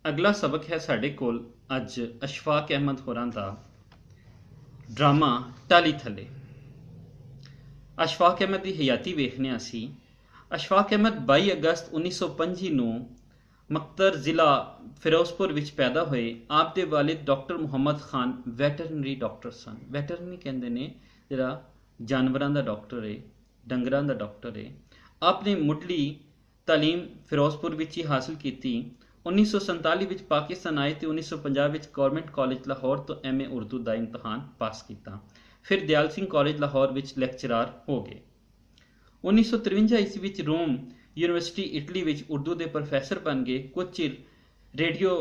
अगला सबक है साढ़े कोल अज अशफाक अहमद होरां दा ड्रामा टाली थले। अशफाक अहमद की हयाती वेखने असी। अशफाक अहमद 22 अगस्त 1925 ਨੂੰ मकतर जिला फिरोजपुर विच पैदा होए। आप दे वालिद doctor Muhammad Khan veterinary doctor सन। वैटरनरी कहते हैं जिहड़ा जानवरों का डॉक्टर है, डंगरां दा डॉक्टर है। आपने मुढ़ली तालीम फिरोजपुर विच ही हासिल की। 1947 विच पाकिस्तान आए तो 1950 विच गौरमेंट कॉलेज लाहौर तो MA उर्दू का इम्तहान पास किया। फिर दयाल सिंह कॉलेज लाहौर विच लेक्चरार हो गए। 1953 ईस्वी विच रोम यूनिवर्सिटी इटली विच उर्दू के प्रोफैसर बन गए। कुछ चिर रेडियो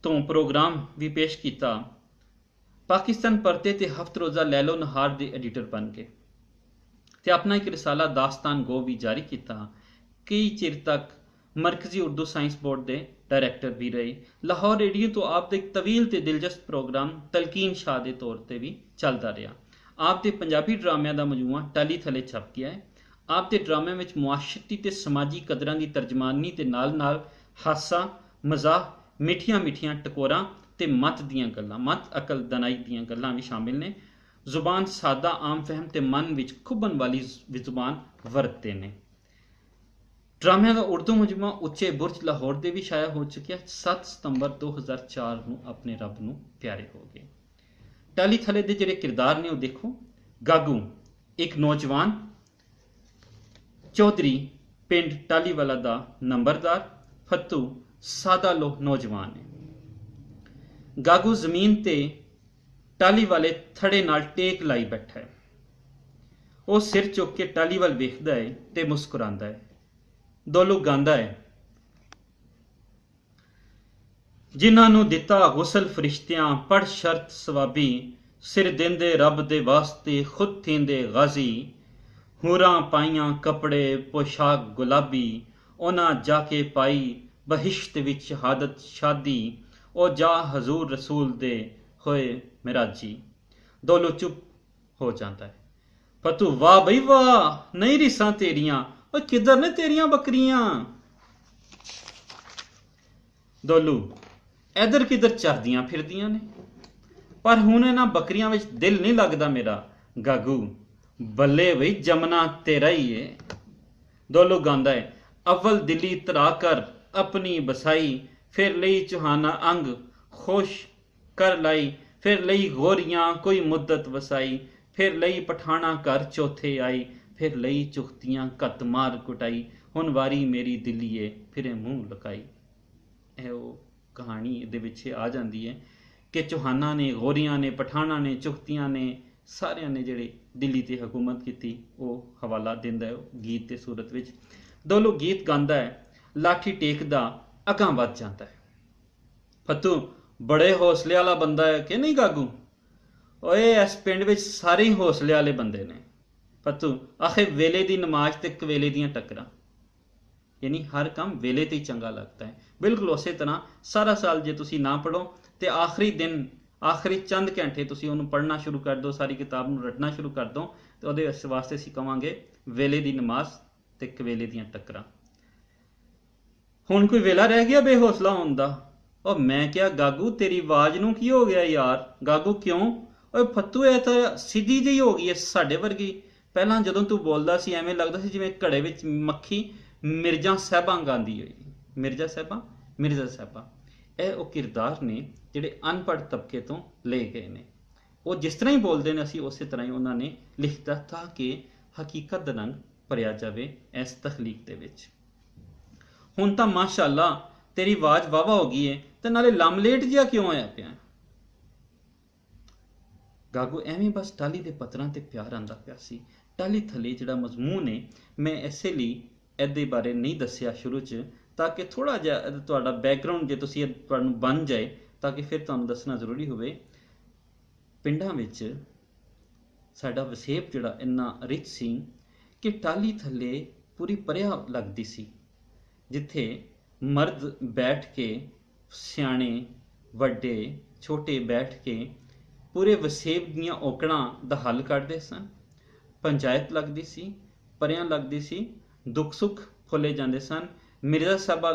तो प्रोग्राम भी पेश किया। पाकिस्तान परते तो हफ्त रोज़ा लैलो नहार के एडिटर बन गए तो अपना एक रिसाला दास्तान गो भी जारी किया। कई चिर तक मरकजी उर्दू साइंस बोर्ड के डायरैक्टर भी रहे। लाहौर रेडियो तो आपका एक तवील तो दिलचस्प प्रोग्राम तलकीन शाह के तौर पर भी चलता रहा। आपके पंजाबी ड्रामिया का मजमूआ टाली थले छप गया है। आपके ड्रामे में मुआशरती ते समाजी कदरां की तर्जमानी के नाल नाल हासा मजाक मिठिया मिठिया टकोरां ते मत दियां गल्लां, मत अकल दनाई दियां गल्लां भी शामिल ने। जुबान सादा आम फहम ते मन विच खुबन वाली जुबान वरतते ने। ड्रामिया का उर्दू मजमूआ उच्चे बुरज लाहौर दे भी शाया हो चुकिया। 7 सितंबर 2004 ਨੂੰ अपने रब ਨੂੰ प्यारे हो गए। टाली थले दे ਜਿਹੜੇ किरदार ने ਉਹ देखो। गागू एक नौजवान चौधरी पिंड टालीवाला दा नंबरदार। फत्तू सादा लोह नौजवान है। गागू जमीन ते टाली वाले थड़े नाल टेक लाई बैठा है। वह सिर चुक के टाली वाल वेखदा है ते मुस्कुरांदा है। दोलू गांदा है, जिन्हां दिता गुसल फरिश्तियां पढ़ शर्त सवाबी, सिर देंदे रब दे वास्ते खुद थींदे गाजी, हूरां पाइयां कपड़े पोशाक गुलाबी, उन्हां जाके पाई बहिश्त विच शहादत शादी, ओ जा हजूर रसूल दे होए मिराजी। दोलू चुप हो जाता है। फतू वाह बई वाह, नहीं रिसां तेरियां, और किधर ने तेरियां बकरियां। दोलू इधर किधर चरदियां फिरदियां ने, पर हुण इन्हां बकरियां विच दिल नहीं लगदा मेरा। गागू बल्ले बई जमना तेरा ही है। दोलू गांदा है, अव्वल दिली तरा कर अपनी बसाई, फिर लई चौहाना अंग खुश कर लाई, फिर लई गोरियां कोई मुद्दत वसाई, फिर लई पठाना घर चौथे आई, फिर लई चुखतियां कत मार कुटाई, हुण वारी मेरी दिल्लीए फिरे मूँह लुकाई। ਇਹ ਉਹ कहानी दे विच आ जाती है कि चौहाना ने, गोरियां ने, पठाना ने, चुखतियां ने, सारिया ने जिहड़े दिल्ली ते हुकूमत की वो हवाला देंदा है गीत के सूरत विच। दोलू गीत गांदा है, लाठी टेकदा अगां वध जाता है। फत्तू बड़े हौसले वाला बंदा है कि नहीं गागू? ओए इस पिंड विच सारे ही हौसले वाले बंदे ने। फत्तू आखिर वेले दी नमाज ते कवेले दियां टक्करां, यानी हर काम वेले ते ही चंगा लगता है। बिल्कुल उस तरह सारा साल जे तुसी ना पढ़ो तो आखिरी दिन आखिरी चंद घंटे तुसी उन्होंने पढ़ना शुरू कर दो, सारी किताब में रटना शुरू कर दो, तो वो वास्ते असीं कहांगे वेले दी नमाज ते कवेले दियां टक्करां। हुण कोई वेला रह गया बेहौसला होण दा? और मैं क्या गागू तेरी आवाज़ नूं की हो गया यार? गागू क्यों? और फत्तू है तो सीधी जी हो गई है साडे वर्गी। पहलां जदों तू बोलदा सी एवें लगदा सी जिवें घड़े विच मक्खी मिर्जा साहबां गांदी होई। मिर्जा साहबां, मिर्जा साहबां, ਇਹ ਉਹ किरदार ने ਜਿਹੜੇ अनपढ़ तबके तो ले गए ने। वो जिस तरह ही बोलते हैं असी उस तरह ही उन्होंने लिखता था कि हकीकत ਦਾ रंग ਭਰਿਆ ਜਾਵੇ इस तखलीक ਦੇ ਵਿੱਚ। ਹੁਣ ਤਾਂ माशाअल्लाह तेरी आवाज़ वाहवा हो गई है तो नाले लमलेट जिहा क्यों होया पिया? गागू एवें बस टाली के पत्तरां ते प्यार आंदा पिया सी। टाली थले जिहड़ा मजमून है मैं इसे लिए ਇਹਦੇ बारे नहीं दसिया शुरू च, ताकि थोड़ा जिहा तुहाडा बैकग्राउंड जे तुसीं तुहानूं बन जाए, ताकि फिर तुहानूं दसना जरूरी होवे। पिंडां विच साडा वसेप जिहड़ा इन्ना रिच सी कि टाली थल्ले पूरी परिया लगदी सी, जिथे मर्द बैठ के, सियाणे वड्डे छोटे बैठ के पूरे वसेप दीयां औकड़ां दा हल कढदे सन। पंचायत लगदी सी, परियां लगदी सी, दुख सुख फुले जाते सन। मिर्जा साहबा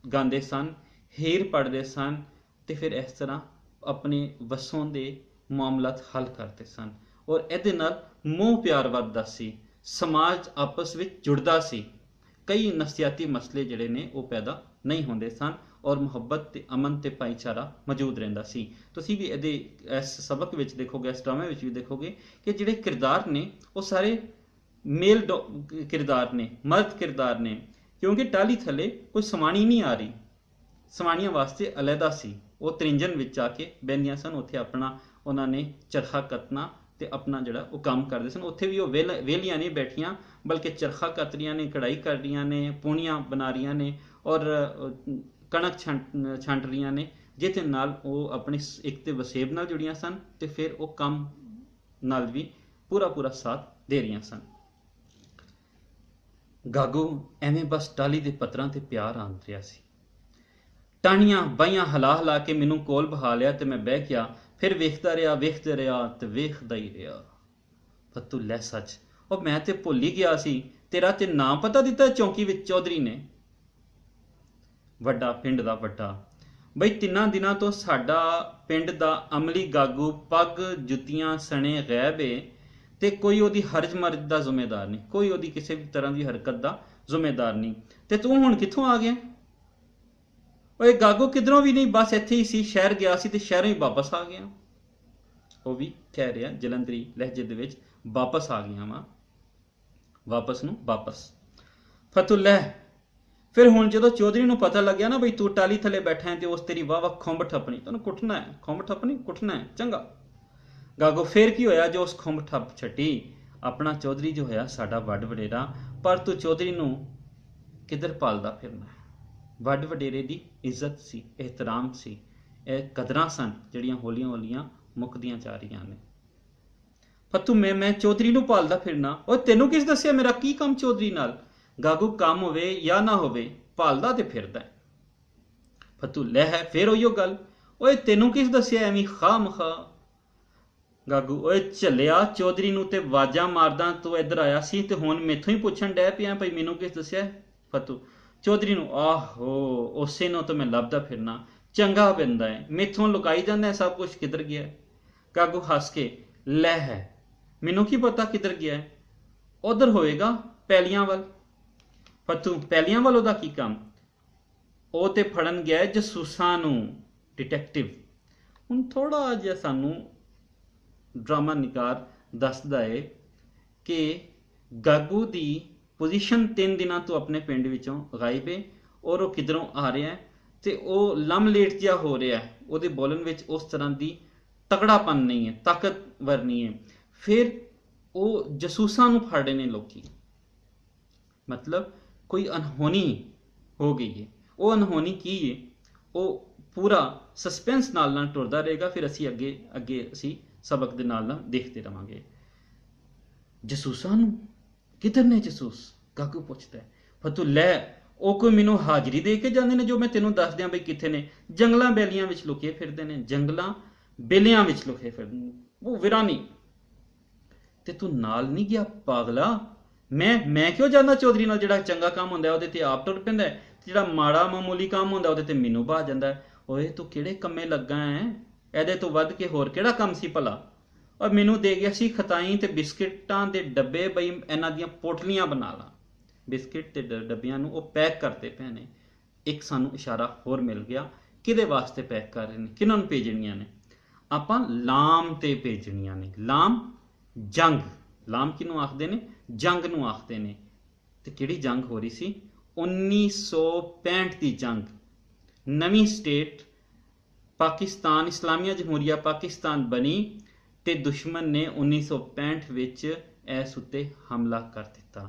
गांदे सन, ਹੀਰ ਪੜ੍ਹਦੇ ਸਨ ਤੇ ਫਿਰ ਇਸ ਤਰ੍ਹਾਂ ਆਪਣੇ ਵਸੋਂ ਦੇ ਮਾਮਲਾਤ ਹੱਲ ਕਰਦੇ ਸਨ। ਔਰ ਇਹਦੇ ਨਾਲ ਮੋਹ ਪਿਆਰ ਵੱਧਦਾ ਸੀ, ਸਮਾਜ ਆਪਸ ਵਿੱਚ ਜੁੜਦਾ ਸੀ, ਕਈ ਨਫਸੀਆਤੀ ਮਸਲੇ ਜਿਹੜੇ ਨੇ ਉਹ ਪੈਦਾ ਨਹੀਂ ਹੁੰਦੇ ਸਨ ਔਰ ਮੁਹੱਬਤ ਤੇ ਅਮਨ ਤੇ ਭਾਈਚਾਰਾ ਮੌਜੂਦ ਰਹਿੰਦਾ ਸੀ। ਤੁਸੀਂ ਵੀ ਇਹਦੇ ਇਸ ਸਬਕ ਵਿੱਚ ਦੇਖੋਗੇ, ਇਸ ਡਰਾਮੇ ਵਿੱਚ ਵੀ ਦੇਖੋਗੇ ਕਿ ਜਿਹੜੇ ਕਿਰਦਾਰ ਨੇ ਉਹ ਸਾਰੇ ਮੇਲ ਕਿਰਦਾਰ ਨੇ, ਮਰਦ ਕਿਰਦਾਰ ਨੇ, ਕਿਉਂਕਿ ਟਾਹਲੀ ਥੱਲੇ ਕੋਈ ਸਵਾਣੀ ਨਹੀਂ ਆ ਰਹੀ। ਸਵਾਣੀਆਂ ਵਾਸਤੇ ਅਲੱਗਾ ਸੀ, ਉਹ ਤ੍ਰਿੰਜਣ ਵਿੱਚ ਆ ਕੇ ਬਹਿੰਦੀਆਂ ਸਨ, ਉੱਥੇ ਆਪਣਾ ਉਹਨਾਂ ਨੇ ਚਰਖਾ ਕੱਤਣਾ ਤੇ ਆਪਣਾ ਜਿਹੜਾ ਉਹ ਕੰਮ ਕਰਦੇ ਸਨ। ਉੱਥੇ ਵੀ ਉਹ ਵਿਹਲੀਆਂ ਨਹੀਂ ਬੈਠੀਆਂ, ਬਲਕਿ ਚਰਖਾ ਕੱਤ ਰਹੀਆਂ ਨੇ, ਕਢਾਈ ਕਰ ਰਹੀਆਂ ਨੇ, ਪੂਣੀਆਂ ਬਣਾ ਰਹੀਆਂ ਨੇ ਔਰ ਕਣਕ ਛੰਟ ਰਹੀਆਂ ਨੇ, ਜਿਹਦੇ ਨਾਲ ਉਹ ਆਪਣੀ ਇੱਕ ਤੇ ਵਸੇਬ ਨਾਲ ਜੁੜੀਆਂ ਸਨ ਤੇ ਫਿਰ ਉਹ ਕੰਮ ਨਾਲ ਵੀ ਪੂਰਾ ਸਾਥ ਦੇ ਰਹੀਆਂ ਸਨ। ਗਾਗੂ ਐਵੇਂ ਬਸ ਟਾਹਲੀ ਦੇ ਪੱਤਰਾਂ ਤੇ ਪਿਆਰ ਆਂਦ ਰਿਹਾ ਸੀ। ਟਾਹਣੀਆਂ ਬਾਹੀਆਂ ਹਿਲਾ ਕੇ ਮੈਨੂੰ ਕੋਲ ਬਹਾ ਲਿਆ ਤੇ ਮੈਂ ਬਹਿ ਗਿਆ। ਫਿਰ ਵੇਖਦਾ ਰਿਹਾ ਤੇ ਵੇਖਦਾ ਹੀ ਰਿਹਾ। ਫੱਤੂ ਲੈ ਸੱਚ, ਉਹ ਮੈਂ ਤੇ ਭੁੱਲ ਹੀ ਗਿਆ ਸੀ, ਤੇਰਾ ਤੇ ਨਾਂ ਪਤਾ ਦਿੱਤਾ ਚੌਂਕੀ ਵਿੱਚ ਚੌਧਰੀ ਨੇ। ਵੱਡਾ ਪਿੰਡ ਦਾ ਵੱਡਾ ਬਈ 3 ਦਿਨਾਂ ਤੋਂ ਸਾਡਾ ਪਿੰਡ ਦਾ ਅਮਲੀ ਗਾਗੂ ਪੱਗ ਜੁੱਤੀਆਂ ਸਣੇ ਗਾਇਬ ਏ ਤੇ ਕੋਈ ਉਹਦੀ ਹਰਜ ਮਰਜ ਦਾ ਜ਼ਿੰਮੇਦਾਰ ਨਹੀਂ, ਕੋਈ ਉਹਦੀ ਕਿਸੇ ਵੀ ਤਰ੍ਹਾਂ ਦੀ ਹਰਕਤ ਦਾ ਜ਼ਿੰਮੇਦਾਰ ਨਹੀਂ। ਤੇ ਤੂੰ ਹੁਣ ਕਿੱਥੋਂ ਆ ਗਿਆ? ਓਏ ਗਾਗੂ ਕਿਧਰੋਂ ਵੀ ਨਹੀਂ, ਬਸ ਇੱਥੇ ਹੀ ਸੀ, ਸ਼ਹਿਰ ਗਿਆ ਸੀ ਤੇ ਸ਼ਹਿਰੋਂ ਹੀ ਵਾਪਸ ਆ ਗਿਆ। ਉਹ ਵੀ ਕਹਿ ਰਿਹਾ ਜਲੰਧਰੀ ਲਹਿਜੇ ਦੇ ਵਿੱਚ, ਵਾਪਸ ਆ ਗਿਆ ਵਾਂ, ਵਾਪਸ ਨੂੰ ਵਾਪਸ। ਫਤੁੱਲਹਿ ਫਿਰ ਹੁਣ ਜਦੋਂ ਚੌਧਰੀ ਨੂੰ ਪਤਾ ਲੱਗਿਆ ਨਾ ਬਈ ਤੂੰ ਟਾਹਲੀ ਥੱਲੇ ਬੈਠਾ ਹੈ ਤੇ ਉਸ ਤੇਰੀ ਵਾਹ ਖੁੰਬ ਠੱਪਣੀ, ਤੈਨੂੰ ਕੁੱਟਣਾ ਹੈ, ਖੁੰਬ ਠੱਪਣੀ ਕੁੱਟਣਾ ਹੈ, ਚੰਗਾ। ਗਾਗੋ ਫੇਰ ਕੀ ਹੋਇਆ ਜੋ ਉਸ ਖੁੰਬ ਠੱਪ ਛੱਟੀ? ਆਪਣਾ ਚੌਧਰੀ ਜੋ ਹੋਇਆ ਸਾਡਾ ਵੱਡ ਵਡੇਰਾ, ਪਰ ਤੂੰ ਚੌਧਰੀ ਨੂੰ ਕਿੱਧਰ ਪਾਲਦਾ ਫਿਰਨਾ? ਵੱਡ ਵਡੇਰੇ ਦੀ ਇੱਜ਼ਤ ਸੀ, ਇਹਤਰਾਮ ਸੀ, ਇਹ ਕਦਰਾਂ ਸਨ ਜਿਹੜੀਆਂ ਹੌਲੀਆਂ ਹੌਲੀਆਂ ਮੁੱਕਦੀਆਂ ਜਾ ਰਹੀਆਂ ਨੇ। ਫੱਤੂ ਮੈਂ ਚੌਧਰੀ ਨੂੰ ਪਾਲਦਾ ਫਿਰਨਾ? ਉਹ ਤੈਨੂੰ ਕਿਸ ਦੱਸਿਆ ਮੇਰਾ ਕੀ ਕੰਮ ਚੌਧਰੀ ਨਾਲ? ਗਾਗੂ ਕੰਮ ਹੋਵੇ ਜਾਂ ਨਾ ਹੋਵੇ ਪਾਲਦਾ ਤੇ ਫਿਰਦਾ। ਫੱਤੂ ਲੈ ਹੈ ਫੇਰ ਉਹੀਓ ਗੱਲ, ਓਏ ਤੈਨੂੰ ਕਿਸ ਦੱਸਿਆ ਐਵੇਂ ਖਾਮਖਾ? ਗਾਗੂ ਓਏ ਝੱਲਿਆ, ਚੌਧਰੀ ਨੂੰ ਤੇ ਵਾਜਾਂ ਮਾਰਦਾ ਤੂੰ ਇੱਧਰ ਆਇਆ ਸੀ ਤੇ ਹੁਣ ਮੈਥੋਂ ਹੀ ਪੁੱਛਣ ਡੈ ਪਿਆ ਭਈ ਮੈਨੂੰ ਕਿਸ ਦੱਸਿਆ? ਫੱਤੂ ਚੌਧਰੀ ਨੂੰ, ਆਹੋ ਉਸੇ ਨੂੰ ਤਾਂ ਮੈਂ ਲੱਭਦਾ ਫਿਰਨਾ, ਚੰਗਾ ਪੈਂਦਾ ਹੈ, ਮੈਥੋਂ ਲੁਕਾਈ ਜਾਂਦਾ ਸਭ ਕੁਝ, ਕਿੱਧਰ ਗਿਆ? ਗਾਗੂ ਹੱਸ ਕੇ, ਲੈ ਹੈ ਮੈਨੂੰ ਕੀ ਪਤਾ ਕਿੱਧਰ ਗਿਆ ਹੈ, ਉਧਰ ਹੋਏਗਾ ਪੈਲੀਆਂ ਵੱਲ। ਫੱਤੂ ਪੈਲੀਆਂ ਵੱਲ ਉਹਦਾ ਕੀ ਕੰਮ? ਉਹ ਤੇ ਫੜਨ ਗਿਆ ਜਸੂਸਾਂ ਨੂੰ, ਡਿਟੈਕਟਿਵ। ਹੁਣ ਥੋੜਾ ਜਿਹਾ ਸਾਨੂੰ ਡਰਾਮਾ ਨਿਕਾਰ ਦੱਸਦਾ ਹੈ ਕਿ ਗਾਗੂ ਦੀ ਪੋਜੀਸ਼ਨ 3 ਦਿਨਾਂ ਤੋਂ ਆਪਣੇ ਪਿੰਡ ਵਿੱਚੋਂ ਗਾਇਬ ਹੈ ਔਰ ਉਹ ਕਿਧਰੋਂ ਆ ਰਿਹਾ ਤੇ ਉਹ ਲੰਮਲੇਟ ਜਿਹਾ ਹੋ ਰਿਹਾ, ਉਹਦੇ ਬੋਲਣ ਵਿੱਚ ਉਸ ਤਰ੍ਹਾਂ ਦੀ ਤਕੜਾਪਨ ਨਹੀਂ ਹੈ, ਤਾਕਤਵਰ ਨਹੀਂ ਹੈ। ਫਿਰ ਉਹ ਜਸੂਸਾਂ ਨੂੰ ਫੜ ਰਹੇ ਨੇ ਲੋਕੀ, ਮਤਲਬ ਕੋਈ ਅਨਹੋਣੀ ਹੋ ਗਈ ਹੈ। ਉਹ ਅਨਹੋਣੀ ਕੀ ਹੈ ਉਹ ਪੂਰਾ ਸਸਪੈਂਸ ਨਾਲ ਟੁਰਦਾ ਰਹੇਗਾ, ਫਿਰ ਅਸੀਂ ਅੱਗੇ ਅਸੀਂ ਸਬਕ ਦੇ ਨਾਲ ਦੇਖਦੇ ਰਵਾਂਗੇ। ਜਸੂਸਾਂ ਨੂੰ? ਕਿੱਧਰ ਨੇ ਜਸੂਸ? ਗਾਗੂ ਪੁੱਛਦਾ। ਫੱਤੂ ਲੈ ਉਹ ਕੋਈ ਮੈਨੂੰ ਹਾਜ਼ਰੀ ਦੇ ਕੇ ਜਾਂਦੇ ਨੇ ਜੋ ਮੈਂ ਤੈਨੂੰ ਦੱਸ ਦਿਆਂ ਬਈ ਕਿੱਥੇ ਨੇ? ਜੰਗਲਾਂ ਬੇਲੀਆਂ ਵਿੱਚ ਲੁਕੇ ਫਿਰਦੇ ਨੇ, ਜੰਗਲਾਂ ਬੇਲੀਆਂ ਵਿੱਚ ਲੁਕੇ ਫਿਰਦੇ ਨੇ, ਉਹ ਵਿਰਾਨੀ। ਤੇ ਤੂੰ ਨਾਲ ਨਹੀਂ ਗਿਆ ਪਾਗਲਾ? ਮੈਂ ਕਿਉਂ ਜਾਂਦਾ ਚੌਧਰੀ ਨਾਲ? ਜਿਹੜਾ ਚੰਗਾ ਕੰਮ ਹੁੰਦਾ ਉਹਦੇ ਤੇ ਆਪ ਟੁਰ ਪੈਂਦਾ, ਜਿਹੜਾ ਮਾੜਾ ਮਾਮੂਲੀ ਕੰਮ ਹੁੰਦਾ ਉਹਦੇ ਤੇ ਮੈਨੂੰ ਬਾਹ ਜਾਂਦਾ। ਓਏ ਤੂੰ ਕਿਹੜੇ ਕੰਮੇ ਲੱਗਾ ਹੈ? ਇਹਦੇ ਤੋਂ ਵੱਧ ਕੇ ਹੋਰ ਕਿਹੜਾ ਕੰਮ ਸੀ ਭਲਾ? ਔਰ ਮੈਨੂੰ ਦੇ ਗਿਆ ਸੀ ਖਤਾਈ ਤੇ ਬਿਸਕਿਟਾਂ ਦੇ ਡੱਬੇ, ਬਈ ਇਹਨਾਂ ਦੀਆਂ ਪੋਟਲੀਆਂ ਬਣਾ ਲਾ। ਬਿਸਕਿਟ ਤੇ ਡੱਬਿਆਂ ਨੂੰ ਉਹ ਪੈਕ ਕਰਦੇ ਪਏ ਨੇ। ਇੱਕ ਸਾਨੂੰ ਇਸ਼ਾਰਾ ਹੋਰ ਮਿਲ ਗਿਆ, ਕਿਹਦੇ ਵਾਸਤੇ ਪੈਕ ਕਰ ਰਹੇ ਨੇ, ਕਿਹਨਾਂ ਨੂੰ ਭੇਜਣੀਆਂ ਨੇ? ਆਪਾਂ ਲਾਮ ਤੇ ਭੇਜਣੀਆਂ ਨੇ। ਲਾਮ ਜੰਗ, ਲਾਮ ਕਿਹਨੂੰ ਆਖਦੇ ਨੇ? ਜੰਗ ਨੂੰ ਆਖਦੇ ਨੇ। ਤੇ ਕਿਹੜੀ ਜੰਗ ਹੋ ਰਹੀ ਸੀ? 1965 ਦੀ ਜੰਗ। ਨਵੀਂ ਸਟੇਟ ਪਾਕਿਸਤਾਨ, ਇਸਲਾਮੀਆ ਜਮਹੂਰੀਆ ਪਾਕਿਸਤਾਨ ਬਣੀ ਤੇ ਦੁਸ਼ਮਣ ਨੇ 1965 ਵਿੱਚ ਇਸ ਉੱਤੇ ਹਮਲਾ ਕਰ ਦਿੱਤਾ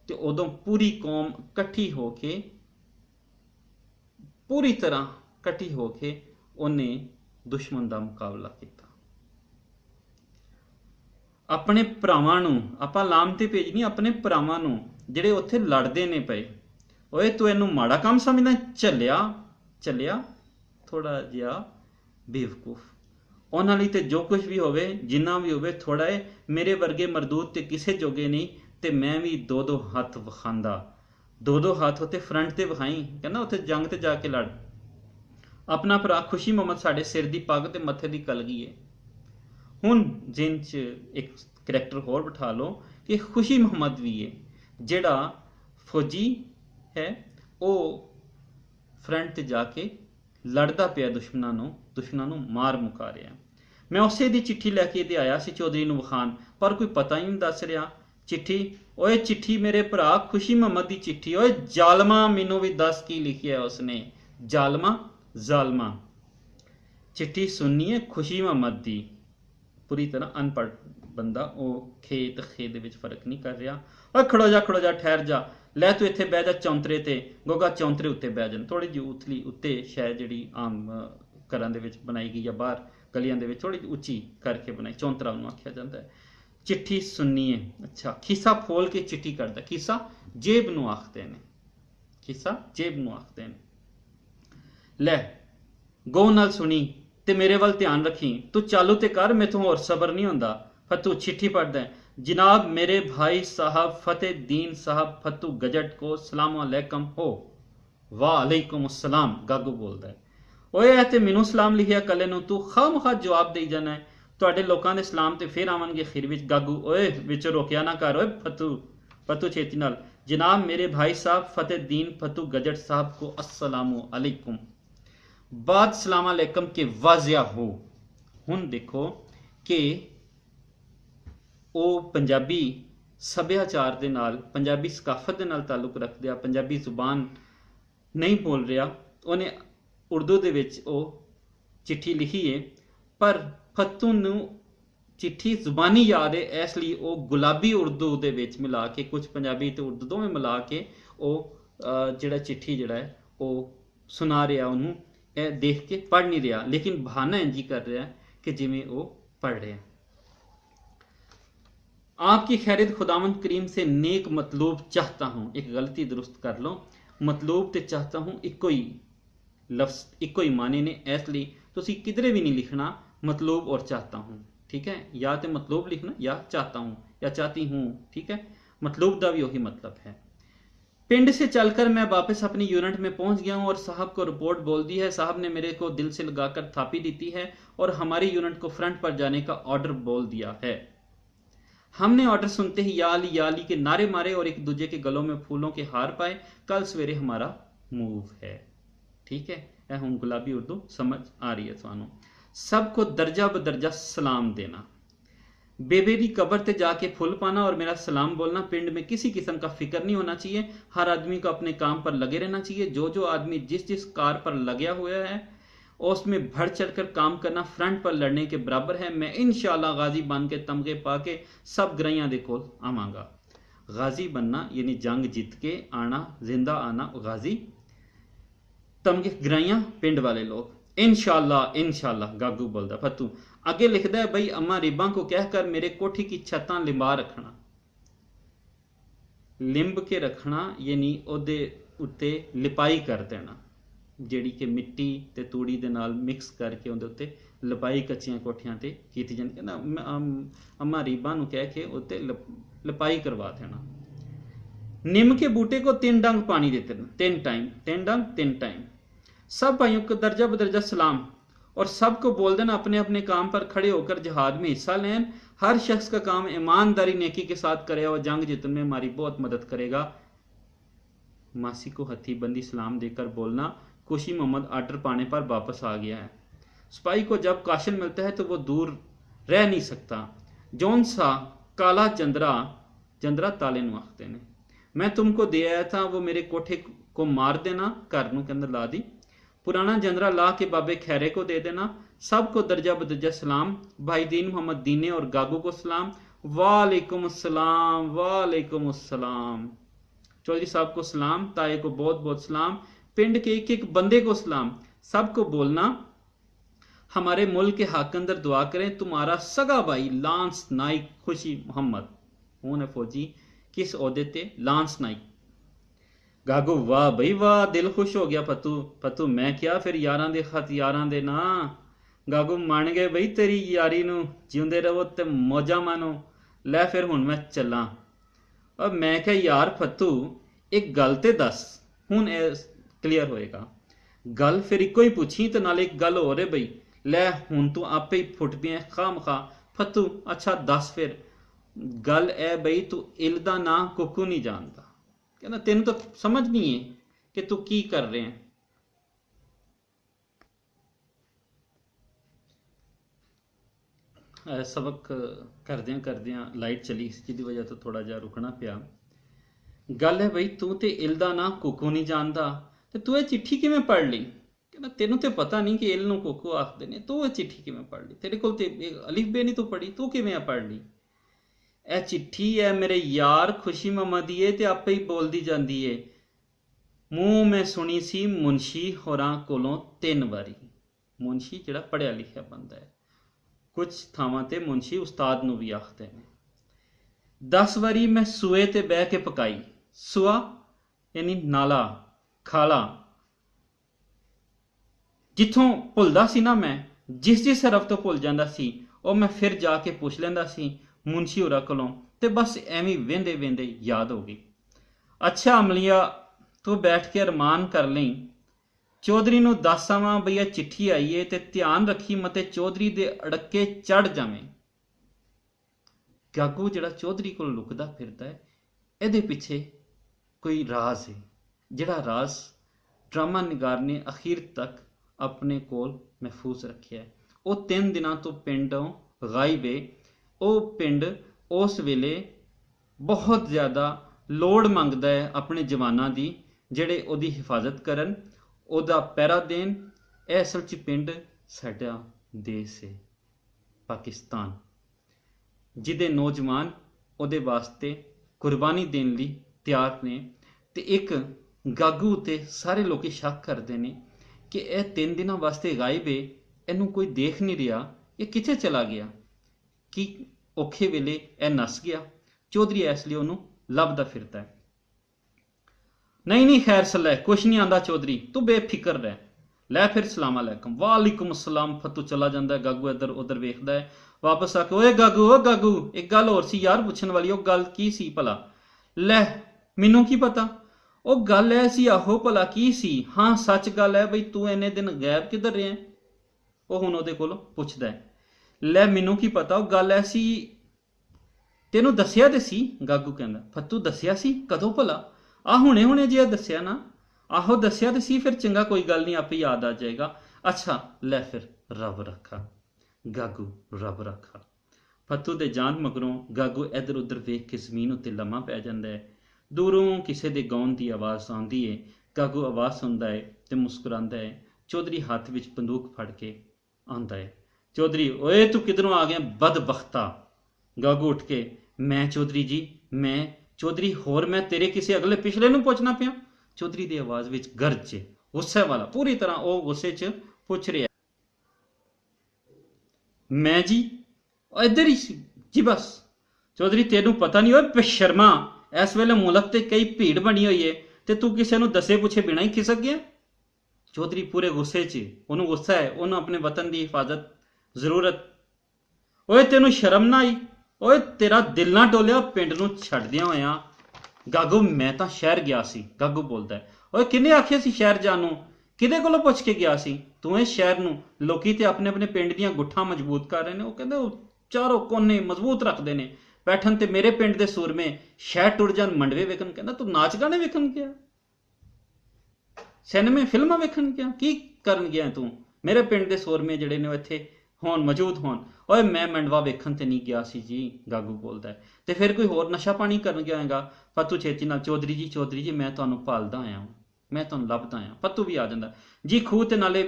ਤੇ ਉਦੋਂ ਪੂਰੀ ਕੌਮ ਇਕੱਠੀ ਹੋ ਕੇ, ਪੂਰੀ ਤਰ੍ਹਾਂ ਇਕੱਠੀ ਹੋ ਕੇ ਉਹਨੇ ਦੁਸ਼ਮਣ ਦਾ ਮੁਕਾਬਲਾ ਕੀਤਾ। ਆਪਣੇ ਭਰਾਵਾਂ ਨੂੰ ਆਪਾਂ ਲਾਮ ਤੇ ਭੇਜਣੀ, ਆਪਣੇ ਭਰਾਵਾਂ ਨੂੰ ਜਿਹੜੇ ਉੱਥੇ ਲੜਦੇ ਨੇ ਪਏ। ਓਏ ਤੂੰ ਇਹਨੂੰ ਮਾੜਾ ਕੰਮ ਸਮਝਦਾ? ਚੱਲਿਆ ਥੋੜਾ ਜਿਹਾ ਬੇਵਕੂਫ। ਉਹਨਾਂ ਲਈ ਤੇ ਜੋ ਕੁਝ ਵੀ ਹੋਵੇ, ਜਿੰਨਾ ਵੀ ਹੋਵੇ ਥੋੜਾ ਹੈ। ਮੇਰੇ ਵਰਗੇ ਮਰਦੂਦ ਤੇ ਕਿਸੇ ਜੋਗੇ ਨਹੀਂ ਤੇ ਮੈਂ ਵੀ 2-2 ਹੱਥ ਵਿਖਾਂਦਾ, 2-2 ਹੱਥ ਉੱਤੇ ਫਰੰਟ ਤੇ ਵਿਖਾਈ, ਕਹਿੰਦਾ ਉੱਥੇ ਜੰਗ ਤੇ ਜਾ ਕੇ ਲੜ। अपना भरा खुशी मुहम्मद साडे सिर दी पग ते मत्थे दी कलगी है। हुण जिन च एक करैक्टर होर बिठा लो कि खुशी मुहम्मद भी है जिहड़ा फौजी है, वो फ्रंट ते जाके लड़दा पिया दुश्मनां नूं मार मुका रहा। मैं उसे दी चिट्ठी लैके ते आया सी चौधरी नूं विखान, पर कोई पता ही नहीं दस रहा। चिट्ठी, ओए चिट्ठी मेरे भरा खुशी मुहम्मद दी चिट्ठी। ओए जालमा मैनू भी दस की लिखिया उसने, जालमा जालमा। चिट्ठी सुननी है खुशी मुहम्मद दी, पूरी तरह अनपढ़ बंदा, वो खेत खे दे विच फर्क नहीं कर रहा। ओए खड़ो जा ठहर जा, लै तू इत्थे बह जा चौंतरे ते, गोगा चौंतरे उत्ते बह जान। थोड़ी जी उथली उत्ते शायद जिहड़ी आम घरां दे विच बनाई गई या बाहर गलियां दे विच थोड़ी जी उच्ची करके बनाई, चौंतरा उन्होंने आख्या जाता है। चिट्ठी सुननी है, अच्छा खिस्सा फोल के चिट्ठी करता। खिस्सा जेब नूं आखदे ने, खिस्सा जेब नूं आखदे ने। लै गौ नाल सुनी ते मेरे वाल ध्यान रखी, तू चालू ते कर, मैथों होर सबर नहीं होंदा। फतू चिट्ठी पढ़दा है। जनाब मेरे भाई साहब फतेहदीन साहब फतू गजट को सलाम अलैकुम हो। वालेकुम अस्सलाम, गागू बोलदा है। ओए ऐ ते मैनू सलाम लिखिया कले नूं, तू खामखा जवाब देई जाना है। तुहाडे लोकां दे सलाम ते फिर आवांगे खीर विच। गागू ओए विच रोकिया ना कर, ओए फतू छेती नाल। जनाब मेरे भाई साहब फतेहदीन फतू गजट साहब को अस्सलामु अलैकुम। बाद सलाम अलैकुम के वाजिया हो। हुण देखो कि ਉਹ ਪੰਜਾਬੀ ਸੱਭਿਆਚਾਰ ਦੇ ਨਾਲ, ਪੰਜਾਬੀ ਸਕਾਫਤ ਦੇ ਨਾਲ ਤਾਲੁਕ ਰੱਖਦੇ ਆ, ਪੰਜਾਬੀ ਜ਼ੁਬਾਨ ਨਹੀਂ ਬੋਲ ਰਿਹਾ। ਉਹਨੇ ਉਰਦੂ ਦੇ ਵਿੱਚ ਉਹ ਚਿੱਠੀ ਲਿਖੀ ਹੈ, ਪਰ ਫੱਤੂ ਨੂੰ चिट्ठी जुबानी याद है, इसलिए वो गुलाबी उर्दू दे विच मिला के, कुछ पंजाबी ते उर्दू दोवें मिला के वो जिहड़ा चिट्ठी जिहड़ा है वो सुना रहा, उन्होंने देख के पढ़ नहीं रहा, लेकिन बहाना इंज कर रहा है कि जिवें वो पढ़ रहा। आपकी खैरियत खुदावंद करीम से नेक मतलूब चाहता हूँ। एक गलती दुरुस्त कर लो, मतलूब ते चाहता हूँ इको ही लफ्ज, इको ही माने ने, इसलिए तुसी किधरे भी नहीं लिखना मतलूब और चाहता हूँ, ठीक है। या तो मतलूब लिखना या चाहता हूँ या चाहती हूँ, ठीक है। मतलूब का भी वही मतलब है। पिंड से चलकर मैं वापस अपनी यूनिट में पहुंच गया हूं और साहब को रिपोर्ट बोल दी है। साहब ने मेरे को दिल से लगाकर थापी दी है और हमारी यूनिट को फ्रंट पर जाने का ऑर्डर बोल दिया है। हमने ऑर्डर सुनते ही या अली के नारे मारे और एक दूजे के गलों में फूलों के हार पाए। कल सवेरे हमारा मूव है, ठीक है। यह हूँ गुलाबी उर्दू समझ आ रही है थानू। सबको दर्जा बदर्जा सलाम देना, बेबे दी कबर ते जाके फुल पाना और मेरा सलाम बोलना। पिंड में किसी किस्म का फिक्र नहीं होना चाहिए, हर आदमी को अपने काम पर लगे रहना चाहिए। जो जो आदमी जिस जिस कार पर लगा हुआ है उसमें बढ़ चढ़कर काम करना फ्रंट पर लड़ने के बराबर है। मैं इंशाअल्लाह गाजी बन के तमगे पा के सब ग्राइयां दे कोल आवांगा। गाजी बनना यानी जंग जीत के आना, जिंदा आना, गाजी तमगे ग्राइयां पिंड वाले लोग, इंशाअल्लाह इंशाअल्लाह। गागू बोलदा। फतू आगे लिखदा है, भाई अम्मा रिबा को कहकर मेरे कोठी की छत्तां लिंबा रखना। लिंब के रखना यानी ओदे उत्ते लिपाई कर देना, ਜਿਹੜੀ कि मिट्टी ते तूड़ी दे नाल मिक्स करके उहदे उत्ते लिपाई कच्चियां कोठियां ते कीती जांदी। कहंदा अम्मा रीबा नूं कह के उत्ते लिपाई करवा देना। निम के बूटे को 3 डंग पानी देते हैं, 3 टाइम, 3 डंग 3 टाइम। सब भाइयों को दर्जा बदर्जा सलाम और सबको बोल देना अपने अपने काम पर खड़े होकर जिहाद में हिस्सा लें। हर शख्स का काम ईमानदारी नेकी के साथ करे और जंग जीतने में हमारी बहुत मदद करेगा। मासी को हथी बंदी सलाम देकर बोलना, खुशी मोहम्मद आर्डर पाने पर वापस आ गया है। सिपाही को जब काशन मिलता है तो वो दूर रह नहीं सकता। जौन सा काला जंदरा ताले नूं आखदे ने, मैं तुमको दे आया था, वो मेरे कोठे को मार देना, घर नूं के अंदर ला दी। पुराना जंदरा ला के बाबे खैरे को दे देना। सबको दर्जा बदर्जा सलाम। भाई दीन मोहम्मद दीने और गागू को सलाम। वालेकुम अस्सलाम, वालेकुम अस्सलाम। चौधरी साहब को सलाम, ताए को बहुत बहुत सलाम, पिंड के एक एक बंदे को सलाम। सबको बोलना हमारे मुल्क के हक अंदर दुआ करें। तुम्हारा सगा भाई लांस नाइक खुशी मोहम्मद। हूं है फौजी किस ओहदे ते? लांस नाइक। गागू वाह भाई वाह, दिल खुश हो गया। फतू मैं क्या फिर यारां दे खत यारां दे ना। गागू मान गए बई तेरी यारी नूं, जिउंदे रहो ते मौजा मानो। लै फिर हुण मैं चलां। अब मैं क्या यार फतू एक गल ते दस, हुण क्लीयर होएगा। गल फिर इको ही पूछी तो नाले एक गल हो रही बई लै हुण तू आपे ही फुट पिया खाम खा फतू अच्छा दस फिर गल है बई तू इल दा ना कुकू नहीं जानता कहना तेन तो समझ नहीं है कि तू की कर रहे हैं। सबक करद्या लाइट चली जिसकी वजह तो थोड़ा जा रुकना पिया। गल है बई तू तो इल दा ना कुकू नहीं जानता तो तू ये चिट्ठी किवें पढ़ ली कहना तेनों तो पता नहीं कि इल नूं कुकू आखदे ने तू ये चिट्ठी किवें पढ़ ली तेरे कोल ते अलिफ बे नहीं तू पढ़ी तू किवें पढ़ ली। ए चिट्ठी है मेरे यार खुशी मामा दी है ते आपे ही बोलदी जांदी है मूँह मैं सुनी सी मुंशी होरां कोलों 3 वारी। मुंशी जिहड़ा पढ़िया लिखिया बंदा है कुछ थावां ते मुंशी उस्ताद नूं भी आखदे ने। 10 वारी मैं सूए ते बह के पकाई सूआ यानी नाला खाला जिथों भुलदा सी ना मैं जिस हरफ तो भुल जांदा सी ਉਹ मैं फिर जाके पुछ लैंदा सी मुंशी होरां कोलों ते बस एवें वेंदे वेंदे याद हो गई। अच्छा अमलिया तू बैठ के अरमान कर लई चौधरी नूं दस आवां बई यह चिट्ठी आई है ते ध्यान रखी मते चौधरी दे अड़के चढ़ जावें। गागू जिहड़ा चौधरी कोल लुकदा फिरदा है इहदे पिछे कोई राज है जिहड़ा राज ड्रामा निगार ने अखीर तक अपने कोल महफूज रखिया है। वो 3 दिनों तो पिंडों गायब है। वो पिंड उस वेले बहुत ज़्यादा लोड़ मंगदा है अपने जवानों की जिहड़े उहदी हिफाजत करन उहदा पैरा देन। यह असल च पिंड साडा देश है पाकिस्तान जिहदे नौजवान उहदे वास्ते कुर्बानी देने लई तैयार ने। ते एक गागू ते सारे लोग शक करते हैं कि यह 3 दिनों वास्ते गायब है इनू कोई देख नहीं रहा ये किथे चला गया कि औखे वेले यह नस गया। चौधरी इसलिए उन्होंने लभदा फिरता है। नहीं नहीं खैर सलै कुछ नहीं आंदा चौधरी तू बेफिक्र रह लै फिर सलाम अलैकुम वालेकुम अस्सलाम फतू चला जाता है। गागू इधर उधर वेखदा है वापस आके ओए गागू एक गल होर सी यार पुछण वाली वो गल की सी भला लै मैनू की पता वो गल है सी आहो भला की सी हाँ सच गल है बई तू इन्ने दिन गैब किधर रहे हैं। वो हुण उहदे कोलों पुछदा है लै मैनू की पता वो गल ऐसी तेनू दसिया ते सी। गागू कहंदा फतू दसिया सी कदों भला आ हुणे हुणे जिहा दसिया ना आहो दसिया ते सी फिर चंगा कोई गल नहीं आपे याद आ जाएगा। अच्छा लै फिर रब रखा गागू रब रखा। फतू दे जान मगरों गागू इधर उधर वेख के जमीन उत्ते लम्मा पै जांदा है। दूरों किसी के गाउन की आवाज़ आती है। गागू आवाज़ सुनता है तो मुस्कुराता है। चौधरी हाथ में बंदूक फड़ के आता है। चौधरी ओए तू किधरों आ गया बदबख्ता। गागू उठ के मैं चौधरी जी मैं चौधरी होर मैं तेरे किसी अगले पिछले नूं पुछना पिया। चौधरी की आवाज़ में गर्ज गुस्से वाला पूरी तरह वो गुस्से च पुछ रहा मैं जी इधर ही जी बस। चौधरी तेनू पता नहीं हो बेशर्मा इस वेले मुल्क ते कई भीड़ बनी हुई है तो तू किसी को दसे पुछे बिना ही खिसक गया। चौधरी पूरे गुस्से च उन्होंने गुस्सा है उन्होंने अपने वतन की हिफाजत जरूरत। ओए तेनू शर्म ना आई ओए तेरा दिल ना डोलिया पिंड नूं छड्डदियां होया। गागू मैं तो शहर गया सी। गागू बोलता है ओए किन्ने आखिया सी शहर जानू किदे कोलों पुछ के गया सी तू इस शहर नूं लोकी ते अपने अपने पिंड दीयां गुट्ठां मजबूत कर रहे हैं। वो कहंदे चारों कोने मजबूत रखते हैं बैठन ते मेरे पिंड दे सूरमे शहर टुर जान मंडवे वेखन। कहंदा तू नाच गाने वेखन गया सिनेमे फिल्मां वेखन गया की करन गया तू मेरे पिंड दे सूरमे जिहड़े ने इत्थे होन मौजूद होन। ओए मैं मंडवा वेखन ते नहीं गया सी जी। गागू बोलता है तो फिर कोई होर नशा पानी करन गया होगा। फतू छेती नाल चौधरी जी मैं तुहानूं भालदा आया मैं तुहानूं लभदा आया। फतू भी आ जांदा जी खूह ते नाले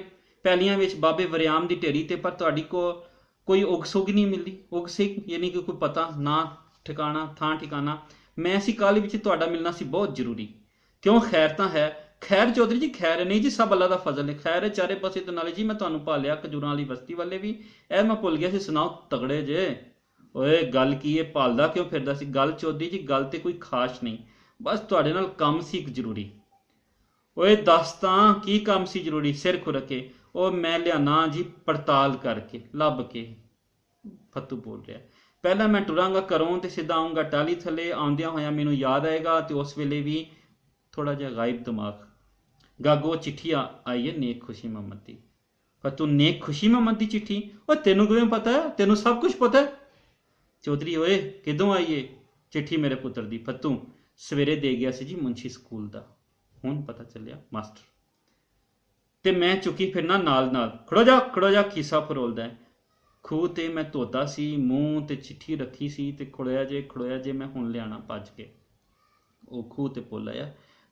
पैलियां विच बाबे वरियाम दी ढेरी ते पर तुहाडी कोई उग सुग नहीं मिलती। उग सिग यानी कि कोई पता ना ठिकाना थां ठिकाना मैं इसी काहली विच तुहाडा मिलना सी बहुत जरूरी। क्यों खैर तो है खैर चौधरी जी खैर नहीं जी सब अल्लाह का फजल है खैर है चारे पासे तो नाले जी मैं तुहानूं भालिया खजूरां वाली बस्ती वाले भी ए मैं भुल गया सी सुनाओ तगड़े जे। ओए गल की है भालदा क्यों फिरदा सी। गल चौधरी जी गल ते कोई खास नहीं बस तुहाडे नाल कम सी एक जरूरी। ओए दस तां की काम सी जरूरी सिर खुरके ओ मैं लियाना जी पड़ताल करके लभ के। फतू बोल रहा पहला मैं टुरांगा घरों तो सीधा आऊँगा टाली थले आउंदियां होया मैनू याद आएगा तो उस वेले भी थोड़ा जिहा गायब दिमाग गागो चिट्ठी आई है नेक खुशी मोहम्मद की। पर तू नेक खुशी मोहम्मद की चिट्ठी, और तेनू किवें पता है? तेनू सब कुछ पता है? चौधरी ओए किदों आई है चिट्ठी मेरे पुत्र दी? फत्तू सवेरे दे गया सी जी मुंशी स्कूल दा, हुण पता चलिया मास्टर। ते मैं चुकी फिरना नाल नाल, खड़ो जा खीसा फरोलदा है। खूह ते मैं धोता सी मूँह ते चिट्ठी रखी सी, ते खड़ोया जे मैं हुण लियाना भज के। वो खूह ते पुल आया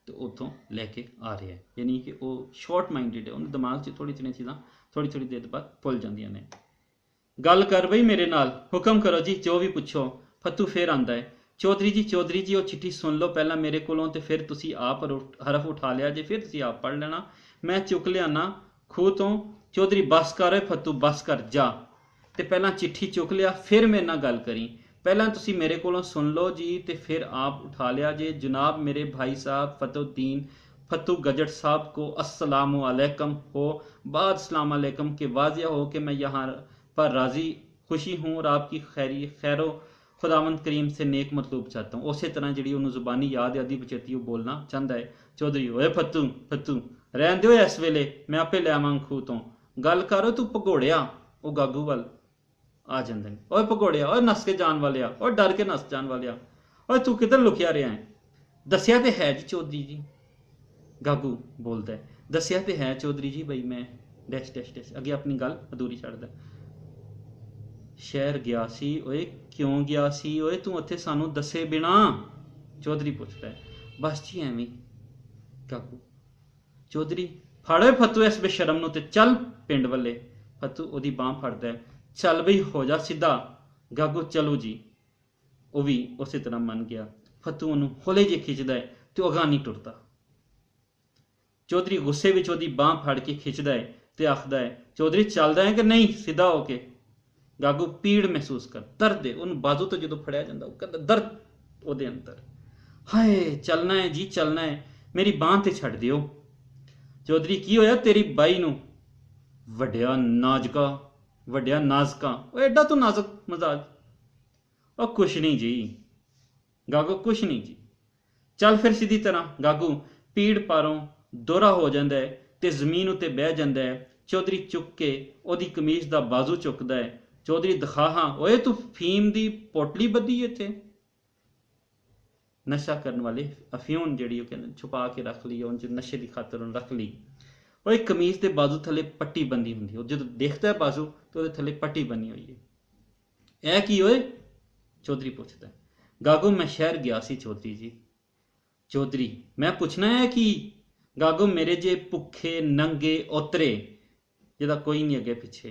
तो उतों लैके आ रहा है, यानी कि वो शॉर्ट माइंडिड है, उन्हें दिमाग से थोड़ी थोड़ी चीज़ां थोड़ी देर बाद भुल जांदियां ने। गल कर बई मेरे नाल, हुक्म करो जी जो भी पुछो। फत्तू फिर आंदा है, चौधरी जी वो चिट्ठी सुन लो पहला मेरे कोलों, तो फिर तुसी आप हरफ उठा लिया जे, फिर तुसी आप पढ़ लेना, मैं चुक लियाना खूह तो। चौधरी बस कर फत्तू बस कर जा, तो पहला चिट्ठी चुक लिया फिर मेरे नाल गल करी। पहला तुसी मेरे कोलों सुन लो जी, तो फिर आप उठा लिया जे। जनाब मेरे भाई साहब फतुद्दीन फतू गजट साहब को अस्सलामु अलैकुम हो, बाद सलाम अलैकुम के वाजिया हो कि मैं यहाँ पर राज़ी खुशी हूँ और आपकी खैरो खुदावंद करीम से नेक मतलूब चाहता हूँ। उस तरह जी उन्होंने जुबानी याद आदि बचेती वो बोलना चाहता है। चौधरी ओए फत्तू रहन दो इस वेले, मैं आपे ले आवांगा खूह तो। गल करो तू भगोड़िया, वो गागू वाल आ जाते हैं। ओए भगोड़िया, ओए नस के जान वाले, और डर के नस जान वाले, और तू किधर लुकिया रहा है? दसिया तो है जी चौधरी जी, गागू बोलता है, दसिया तो है चौधरी जी बई मैं डैश डैश डैश, अगे अपनी गल अधूरी छड्डदा। शहर गया सी, ओए क्यों गया सी? ओए तू उत्थे सानू दसे बिना? चौधरी पूछता है। बस जी एवं। गागू चौधरी फड़ फत्तू इस बेशरम नूं ते चल पिंड वाले। फत्तू ओदी बांह फड़दा है, चल बई हो जा सीधा। गागू चलो जी, वह भी उस तरह मन गया। फत्तू उन्होंने हौले जे खिंचदा है तो अगां नहीं टुरदा। चौधरी गुस्से विच ओदी बांह फड़ के खिंचदा है तो आखदा है, चौधरी चलदा है कि नहीं सीधा होके? गागू पीड़ महसूस कर, दर्द है उन्होंने बाजू तो जो फड़िया जाता कहता दर्द ਉਹਦੇ अंदर। हाय चलना है जी चलना है, मेरी बांह ते छड़ दियो। चौधरी की होया तेरी बाई नूं? वड्या नाजका, एडा तो नाजुक मजाज। और कुछ नहीं जी गागू, कुछ नहीं जी, चल फिर सीधी तरह। गागू पीड़ पारों दोहरा हो जाता है तो जमीन उत्ते बह जाता है। चौधरी चुक के ओदी कमीज का बाजू चुकता है। चौधरी दिखा हाँ, ओए तू फीम की पोटली बधी इत्थे? नशा करने वाले अफ्यून जी कहते छुपा के रख ली, उन नशे की खातर उन्हें रख ली। और एक कमीज के बाजू थले पट्टी बंधी होंगी, जो देखता है बाजू तो थले पट्टी बनी हुई है। यह की होए? चौधरी पूछता है। गागू मैं शहर गया सी चौधरी जी। चौधरी मैं पूछना है कि? गागू मेरे जे भुखे नंगे ओतरे जिहदा कोई नहीं अगे पिछे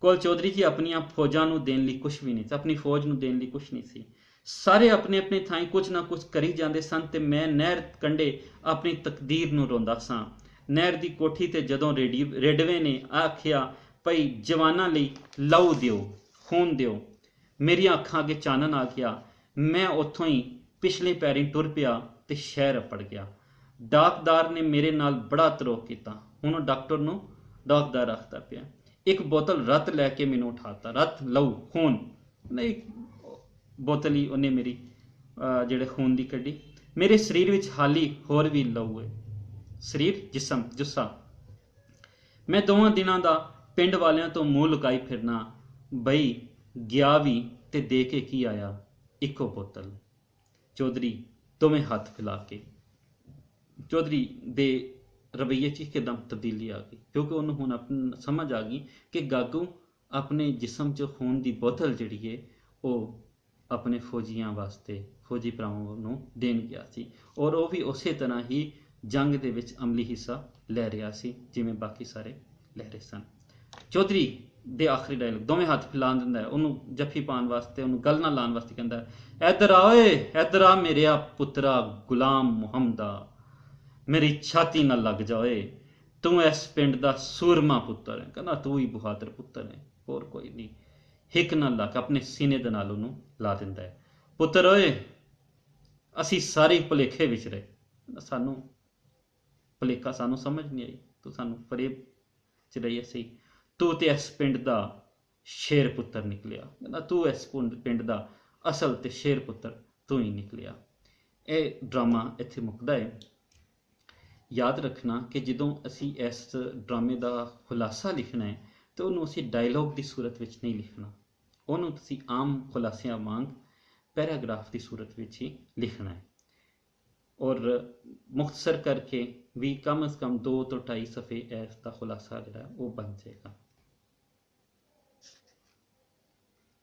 कोल चौधरी जी अपनिया फौजां नूं देण लई कुछ भी नहीं, अपनी फौज नूं देण लई कुछ नहीं सी। सारे अपने अपने थाई कुछ ना कुछ करी जाते सन ते मैं नहर कंढे अपनी तकदीर नूं रोंदा सां। नहर दी कोठी ते जदों रेडवे ने आखिया भई जवानां लई लहू दिओ, खून दिओ, मेरिया अखां अगे चानन आ गया। मैं उत्थों ही पिछले पैरीं टुर पिया ते शहर अपड़ गया। डाकदार ने मेरे नाल बड़ा तरोह किया। हुण डॉक्टर नूं डाकदार आखदा पिया। एक बोतल रत लैके मैनू उठाता, रत लहू खून नहीं, बोतल ही उन्हें मेरी जेड़े खून की कड्डी। मेरे शरीर विच हाली होर भी लहू है, शरीर जिसम जुस्सा। मैं दोवां दिनां दा पिंड वालियां तो मूँह लुकाई फिरना, बई गया भी ते दे के की आया इको बोतल। चौधरी दोवें हाथ फैला के। चौधरी दे रवैये च एकदम तब्दीली आ गई, क्योंकि उन्होंने हुण अपनी समझ आ गई कि गागू अपने जिसम च खून की बोतल जिहड़ी है वो अपने फौजियां वास्ते फौजी भरावां नूं देण गया सी, और वह भी उस तरह ही जंग दे विच अमली हिस्सा लै रहा सी जिवें बाकी सारे लै रहे सन। चौधरी दे आखिरी डायलॉग दोवें हाथ फैला दिंदा है, उन्होंने जफ्फी पाने वास्ते, उन्होंने गल ना लाने वास्ते कहता है, इधर आ ओए, इधर आ मेरे पुत्रा गुलाम मुहम्मदा, मेरी छाती ना लग जाए, तू इस पिंड का सूरमा पुत्र है। कहना तू ही बहादुर पुत्र है, होर कोई नहीं। हिक ना लग अपने सीने दे नाल उन्होंने ला दिंदा है। पुत्र ओए असी सारे भुलेखे विच रहे, सानू भुलेखा सानू समझ नहीं आई, तू सानू फरेब च रही असी, तू तो इस पिंड का शेर पुत्र निकलिया। कहना तू इस पिंड का असल ते शेर पुत्र तू ही निकलिया। यह ड्रामा इत्थे मुकदा है। याद रखना कि ਜਦੋਂ ਅਸੀਂ ਇਸ ਡਰਾਮੇ ਦਾ ਖੁਲਾਸਾ ਲਿਖਣਾ ਹੈ ਤੇ ਉਹਨੂੰ ਅਸੀਂ ਡਾਇਲੌਗ ਦੀ ਸੂਰਤ ਵਿੱਚ ਨਹੀਂ ਲਿਖਣਾ, ਉਹਨੂੰ ਤੁਸੀਂ ਆਮ ਖੁਲਾਸਿਆਂ ਵਾਂਗ ਪੈਰਾਗ੍ਰਾਫ ਦੀ ਸੂਰਤ ਵਿੱਚ ਹੀ ਲਿਖਣਾ ਹੈ। ਔਰ ਮੁਖਤਸਰ ਕਰਕੇ ਵੀ ਕਮ ਅਜ਼ ਕਮ 2 ਤੋਂ 2.5 ਸਫ਼ੇ ਇਸ ਦਾ ਖੁਲਾਸਾ ਜਿਹੜਾ ਉਹ ਬਣ ਜਾਏਗਾ।